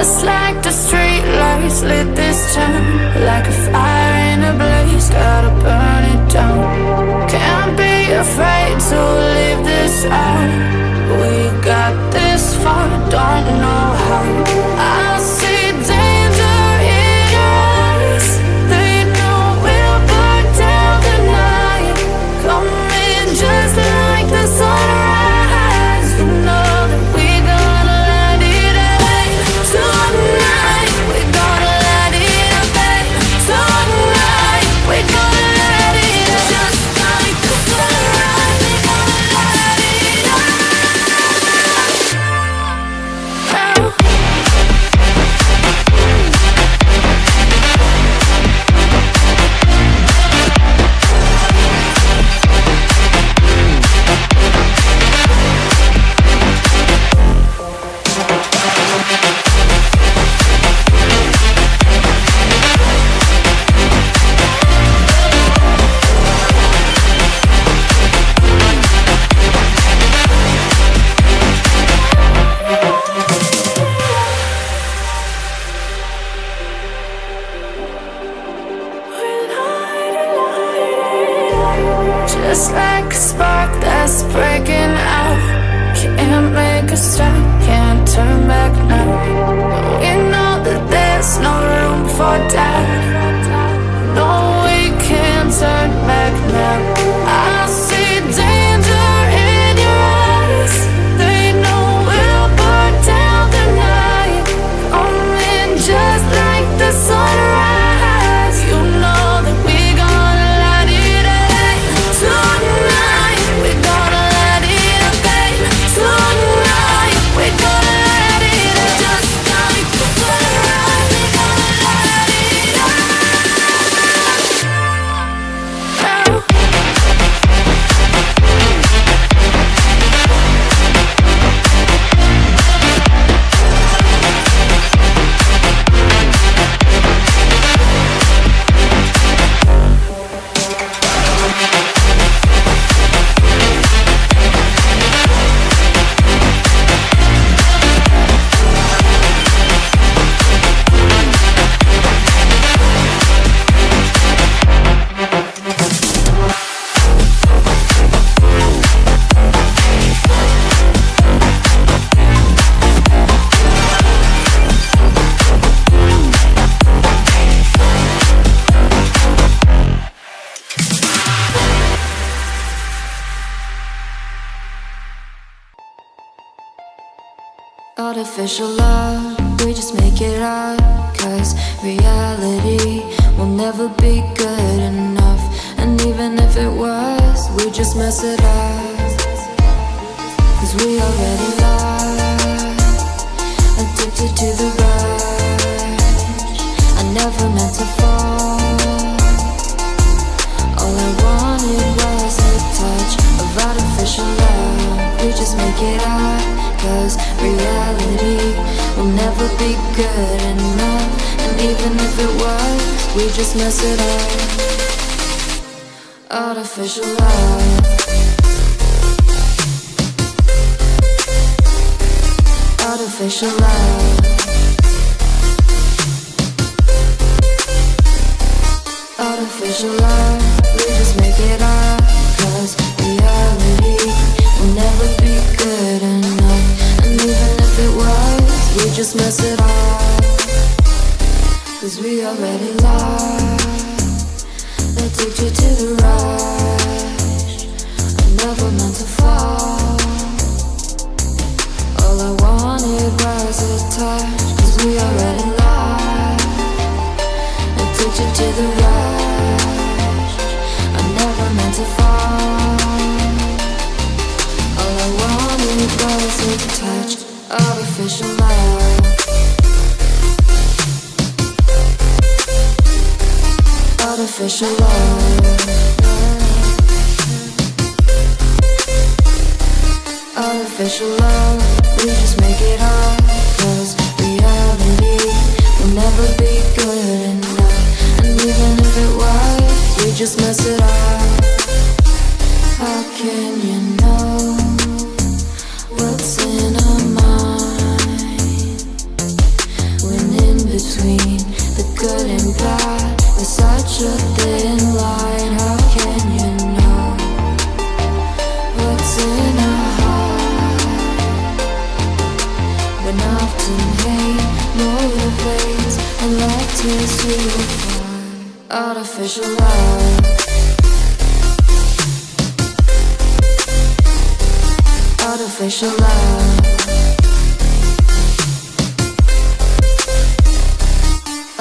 Just like the street lights lit this town, like a fire in a blaze, gotta burn it down. Can't be afraid to leave this out. We got this far, don't know how. I see danger in your eyes. They know we'll burn down the night. Coming just like the sunrise. You know that we're gonna light it up tonight. We're gonna light it up tonight. We're gonna light it up just like the sunrise. We're gonna light it up now. Just like a spark that's breaking out. Can't make a stop, can't turn back now. We know that there's no room for doubt. No, we can't turn back now. I see danger in your eyes. They know we'll burn down the night. Coming just like the sunrise. You know that we're gonna light it up tonight. We're gonna light it up tonight. We're gonna light it up just like the sunrise. We're gonna light it up now. Artificial love, we just make it up. Cause reality will never be good enough. And even if it was, we just mess it up. Cause we already lost, addicted to the rush. I never meant to fall. All I wanted was a touch of artificial love. We just make it up. Cause reality will never be good enough. And even if it was, we just mess it up. Artificial love. Artificial love. Artificial love. We just make it up. Cause reality will never be good enough. And even if it was, we just mess it up. Cause we already lost, addicted to the rush. I never meant to fall. All I wanted was a touch. Cause we already lost, addicted to the rush. I never meant to fall. All I wanted was a touch. Artificial love. Artificial love. Artificial love. We just make it up. Cause reality will never be good enough. And even if it was, we just mess it up. How can you know what's in our mind such a thin line. How can you know what's in our heart? When often hate motivates and like tears we will find artificial love. Artificial love.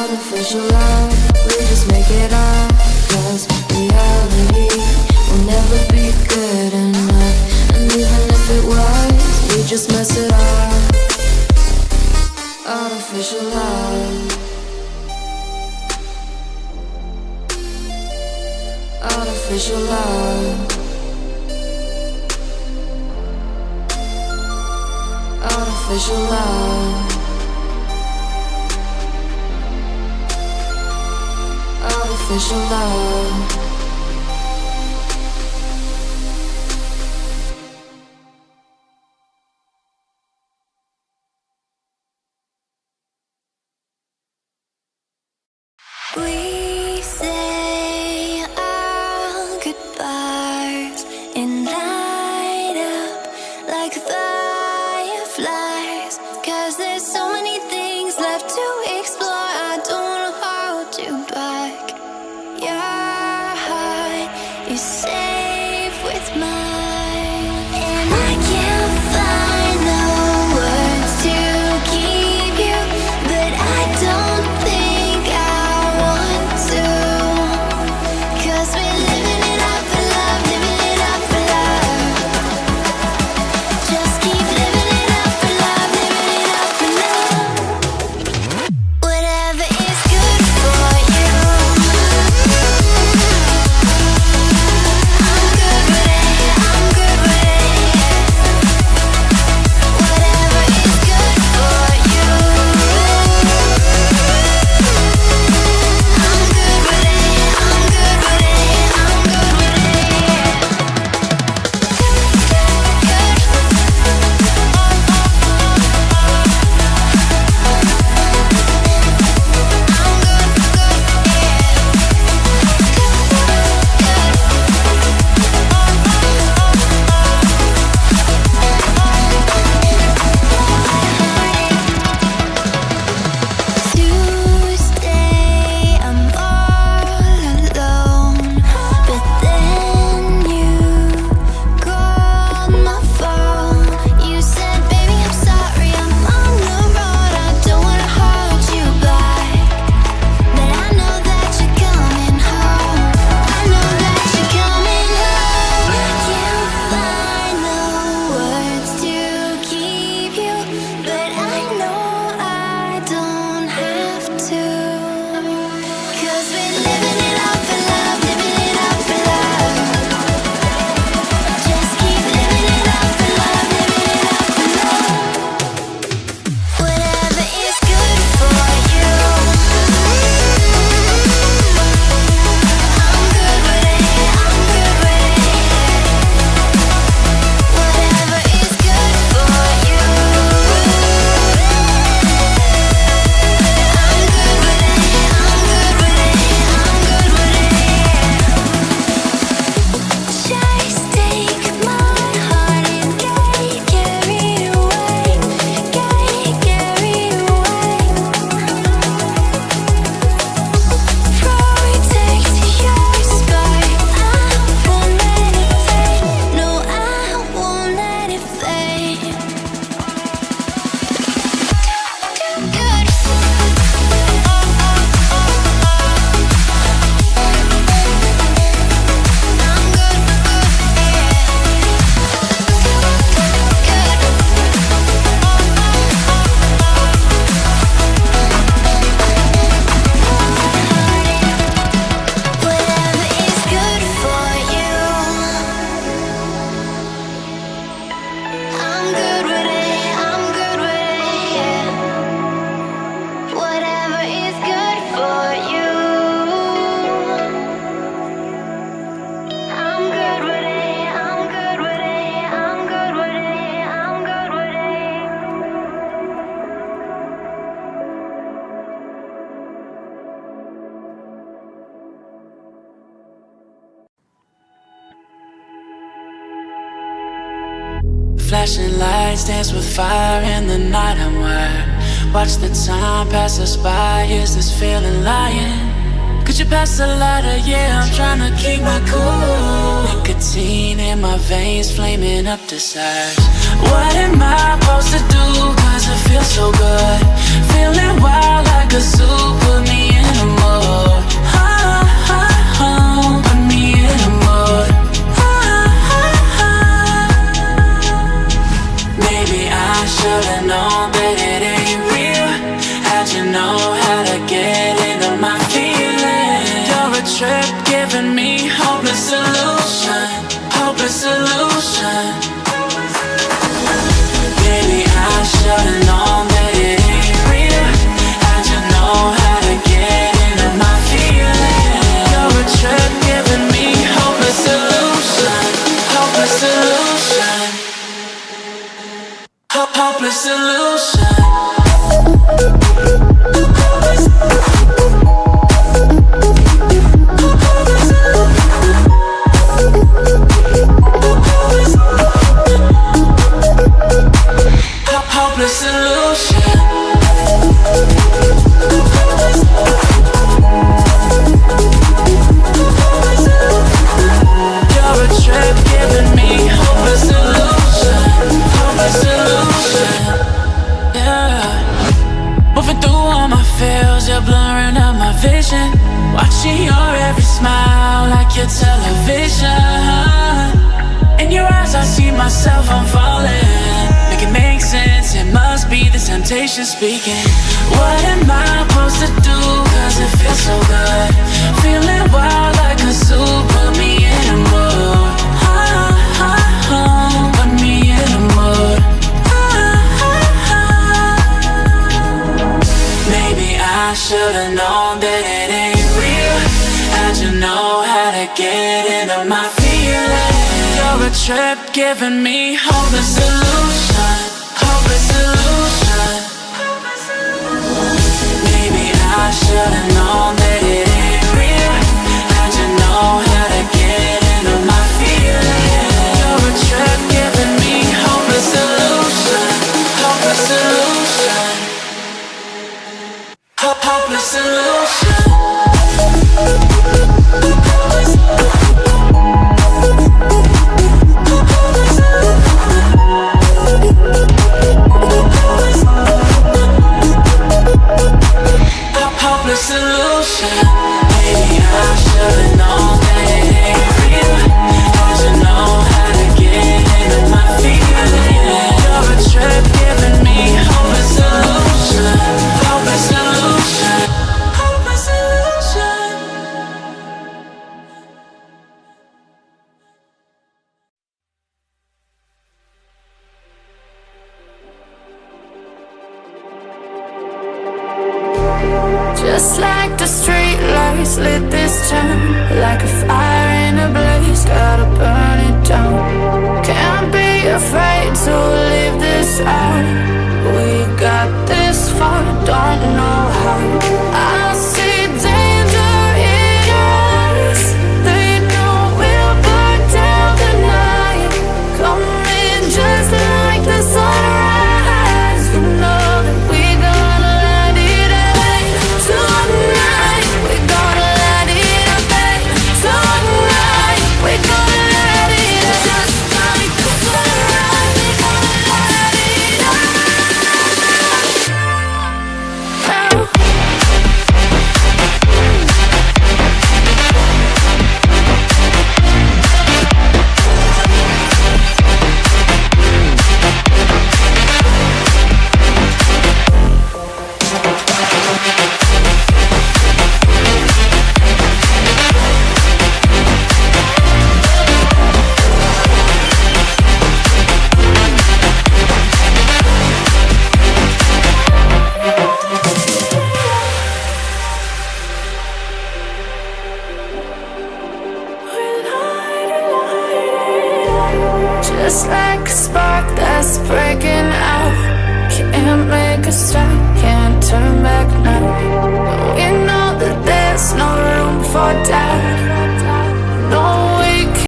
Artificial love, we just make it up. 'Cause reality will never be good enough. And even if it was, we just mess it up. Artificial love. Artificial love. Artificial love. Artificial love. We say our goodbyes and light up like fireflies. 'Cause there's so many things left to explore. I don't wanna hold you back. Your heart is safe with mine, and I can't find the words to keep you, but I don't think I want to. 'Cause we're living it up for love, living it up for love. Just keep living it up for love, living it up for love. Flashing lights dance with fire in the night. I'm wired. Watch the time pass us by. Is this feeling lying? Could you pass the lighter? Yeah, I'm trying to keep my cool. Nicotine in my veins, flaming up desires. What am I supposed to do? Cause it feels so good. Feeling wild like a zoo. Put me in a mood. Put me in a mood. Maybe I should've known that it ain't real. How'd you know how to get into my feelings? You're a trip giving me hopeless solution. Hopeless solution. Maybe I should've known that it ain't real. How'd you know how to get into my feelings? You're a trip giving me hopeless solution. Hopeless solution. Hopeless solution. Hopeless solution. You're a trip giving me hopeless solution. Hopeless solution. Yeah. Moving through all my feels, you're blurring out my vision. Watching your every smile like your television. In your eyes I see myself, I'm falling. Make it make sense, it must be the temptation speaking. What am I supposed to do? Cause it feels so good. Feeling wild like a zoo. Put me in a mood. Put me in a mood. Maybe I should've known that it ain't real. How'd you know how to get into my feelings? You're a trip giving me hopeless solution. Hopeless solution. Maybe I should've known that it ain't real. How'd you know how to get into my feelings? You're a trip giving me hopeless solution. Hopeless solution. Hopeless solution. Hopeless solution. Maybe I should've known that it ain't real. How'd you know how to get into my feelings? You're a trip giving me hopeless solution. Hopeless solution. Hopeless solution. Just like the street lights lit this town, like a fire in a blaze, gotta burn it down. Can't be afraid to leave this out. We